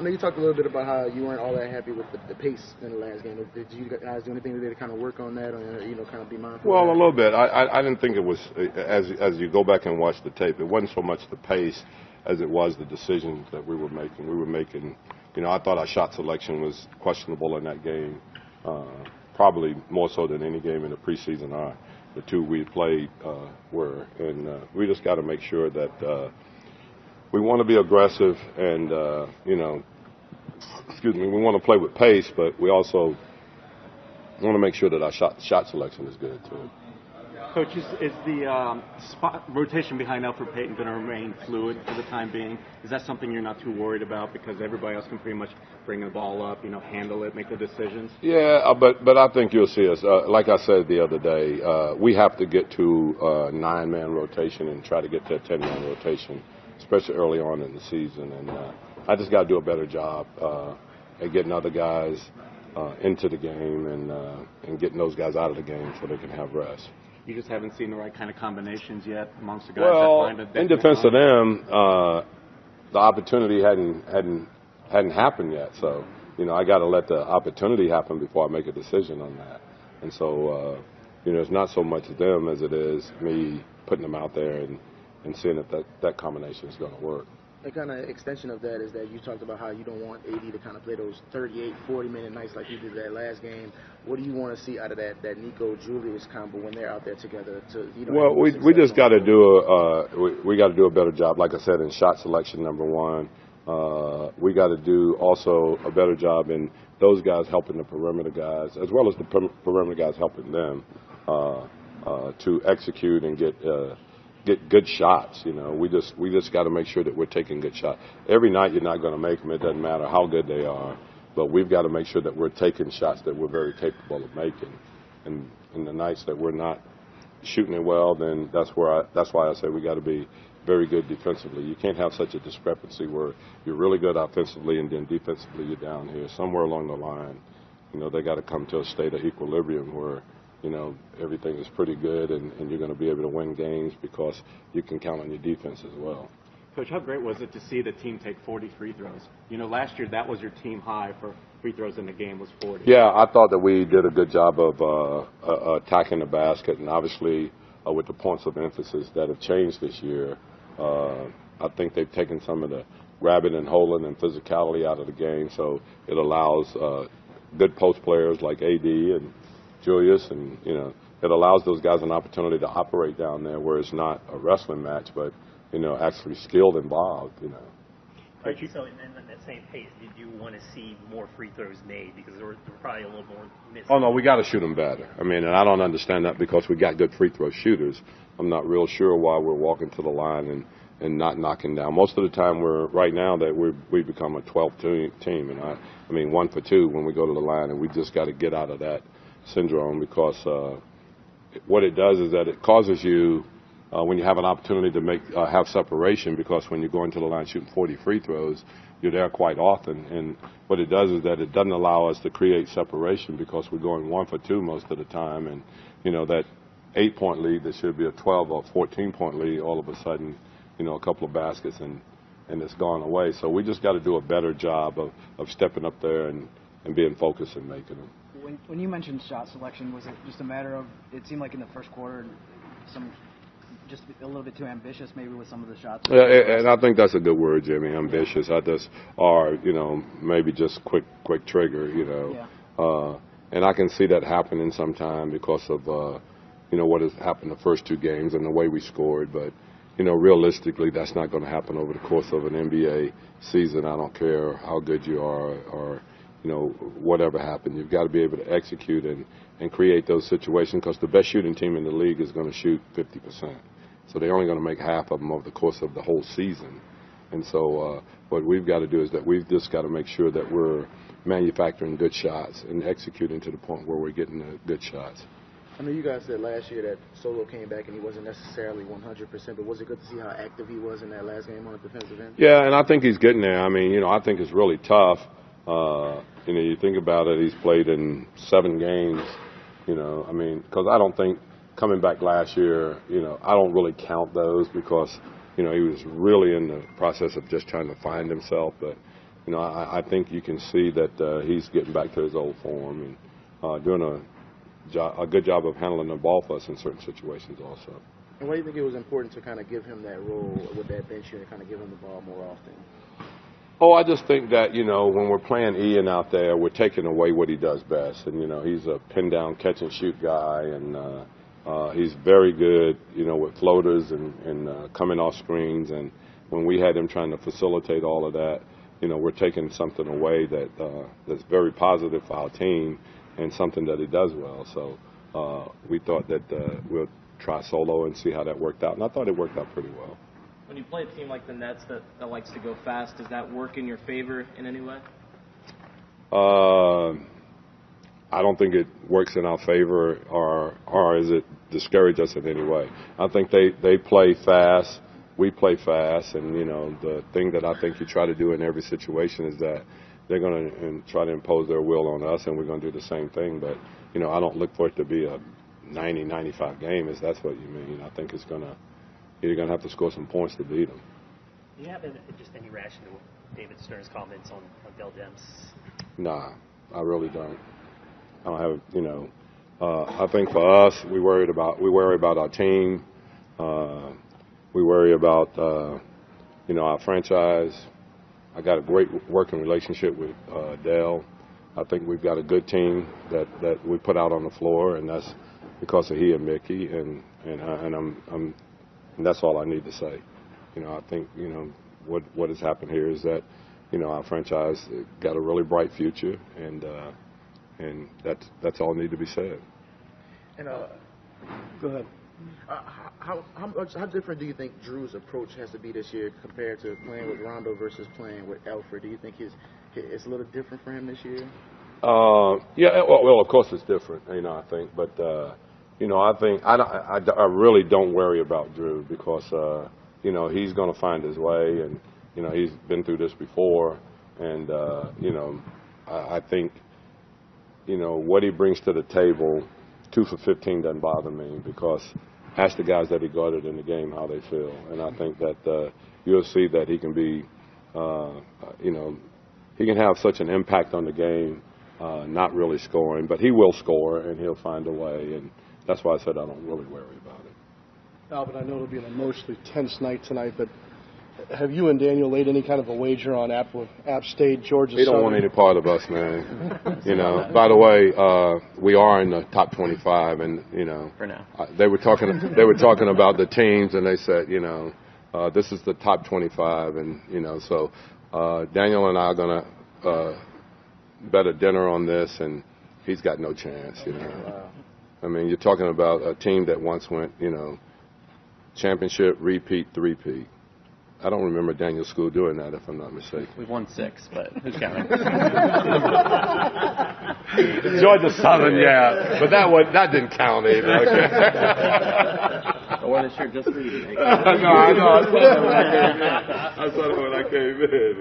I know you talked a little bit about how you weren't all that happy with the pace in the last game. Did you guys do anything today to kind of work on that, or kind of be mindful? Well, a little bit. I didn't think it was as you go back and watch the tape. It wasn't so much the pace as it was the decisions that we were making. We were making, I thought our shot selection was questionable in that game, probably more so than any game in the preseason. The two we played were, and we just got to make sure that we want to be aggressive and we want to play with pace, but we also want to make sure that our shot selection is good too. Coach, is the spot rotation behind Elfrid Payton going to remain fluid for the time being? Is that something you're not too worried about because everybody else can pretty much bring the ball up, handle it, make the decisions? Yeah, but I think you'll see us. Like I said the other day, we have to get to a 9-man rotation and try to get to a 10-man rotation, especially early on in the season. And I just got to do a better job at getting other guys into the game and getting those guys out of the game so they can have rest. You just haven't seen the right kind of combinations yet amongst the guys well, that find it. In defense of them, the opportunity hadn't happened yet. So, I got to let the opportunity happen before I make a decision on that. And so, it's not so much them as it is me putting them out there and seeing if that combination is going to work. A kind of extension of that is that you talked about how you don't want AD to kind of play those 38, 40-minute nights like he did that last game. What do you want to see out of that Nico Julius combo when they're out there together? Well, we just got to do we got to do a better job. Like I said, in shot selection, number one, we got to do also a better job in those guys helping the perimeter guys, as well as the perimeter guys helping them to execute and get good shots. We just got to make sure that we're taking good shots. Every night you're not going to make them. It doesn't matter how good they are, but we've got to make sure that we're taking shots that we're very capable of making. And in the nights that we're not shooting it well, then that's why I say we got to be very good defensively. You can't have such a discrepancy where you're really good offensively and then defensively you're down here. Somewhere along the line, they got to come to a state of equilibrium where everything is pretty good and you're going to be able to win games because you can count on your defense as well. Coach, how great was it to see the team take 40 free throws? Last year that was your team high for free throws in the game was 40. Yeah, I thought that we did a good job of attacking the basket, and obviously with the points of emphasis that have changed this year, I think they've taken some of the grabbing and holding and physicality out of the game, so it allows good post players like AD and Julius, and it allows those guys an opportunity to operate down there where it's not a wrestling match, but actually skilled involved. Right, so in that same pace, did you want to see more free throws made because there were probably a little more missed? Oh no, we got to shoot them better. And I don't understand that because we got good free throw shooters. I'm not real sure why we're walking to the line and not knocking down. Most of the time right now we become a 12 team, and 1 for 2 when we go to the line, and we just got to get out of that syndrome because what it does is that it causes you when you have an opportunity to have separation, because when you're going to the line shooting 40 free throws, you're there quite often, and what it does is that it doesn't allow us to create separation because we're going 1 for 2 most of the time, and that 8-point lead that should be a 12 or 14-point lead, all of a sudden a couple of baskets and it's gone away. So we just got to do a better job of stepping up there and being focused and making them. When you mentioned shot selection, was it just a matter of, it seemed like in the first quarter, just a little bit too ambitious maybe with some of the shots? Yeah, and I think that's a good word, Jimmy, ambitious. Or maybe just quick trigger, Yeah. And I can see that happening sometime because of, what has happened the first 2 games and the way we scored. But, realistically, that's not going to happen over the course of an NBA season. I don't care how good you are or whatever happened. You've got to be able to execute and create those situations, because the best shooting team in the league is going to shoot 50%. So they're only going to make half of them over the course of the whole season. And so what we've got to do is that we've just got to make sure that we're manufacturing good shots and executing to the point where we're getting the good shots. I know you guys said last year that Solo came back and he wasn't necessarily 100%, but was it good to see how active he was in that last game on the defensive end? Yeah, and I think he's getting there. I think it's really tough. You think about it, he's played in 7 games, because I don't think coming back last year, I don't really count those because, he was really in the process of just trying to find himself. But, you know, I think you can see that he's getting back to his old form and doing a good job of handling the ball for us in certain situations also. And why do you think it was important to kind of give him that role with that bench here and kind of give him the ball more often? Oh, I just think that, you know, when we're playing Ian out there, we're taking away what he does best. And, you know, he's a pin-down, catch-and-shoot guy, and he's very good, you know, with floaters and coming off screens. And when we had him trying to facilitate all of that, you know, we're taking something away that's very positive for our team and something that he does well. So we thought that we'll try solo and see how that worked out. And I thought it worked out pretty well. When you play a team like the Nets that likes to go fast, does that work in your favor in any way? I don't think it works in our favor or is it discourage us in any way. I think they play fast, we play fast, and, you know, the thing that I think you try to do in every situation is that they're going to try to impose their will on us, and we're going to do the same thing. But, you know, I don't look for it to be a 90-95 game, if that's what you mean. I think you're going to have to score some points to beat them. Do you have just any reaction to David Stern's comments on Dell Demps? Nah, I really don't. I don't have, you know, I think for us, we worry about our team. We worry about, you know, our franchise. I got a great working relationship with Dell. I think we've got a good team that we put out on the floor, and that's because of he and Mickey, and that's all I need to say. You know, I think, you know, what has happened here is that, you know, our franchise got a really bright future, and that's all need to be said. And Go ahead. How different do you think Drew's approach has to be this year compared to playing with Rondo versus playing with Alfred? Do you think it's a little different for him this year? Yeah, well, of course it's different, you know, I think, but you know, I think I really don't worry about Drew because you know, he's going to find his way, and you know, he's been through this before, and you know, I think, you know, what he brings to the table, 2 for 15 doesn't bother me because ask the guys that he guarded in the game how they feel, and I think that you'll see that he can be, you know, he can have such an impact on the game, not really scoring, but he will score and he'll find a way, and that's why I said I don't really worry about it. Alvin, I know it'll be an emotionally tense night tonight, but have you and Daniel laid any kind of a wager on App State, Georgia? They don't want any part of us, man. You know. By the way, we are in the top 25, and you know, For now. They were talking about the teams, and they said, you know, this is the top 25, and you know, so Daniel and I are gonna bet a dinner on this, and he's got no chance. You know. Wow. I mean, you're talking about a team that once went, you know, championship, repeat, three-peat. I don't remember Daniel's school doing that, if I'm not mistaken. We've won 6, but who's counting? Georgia Southern, yeah, but that didn't count either. Okay. I wore this shirt just for you. No, I know. I saw it when I came in.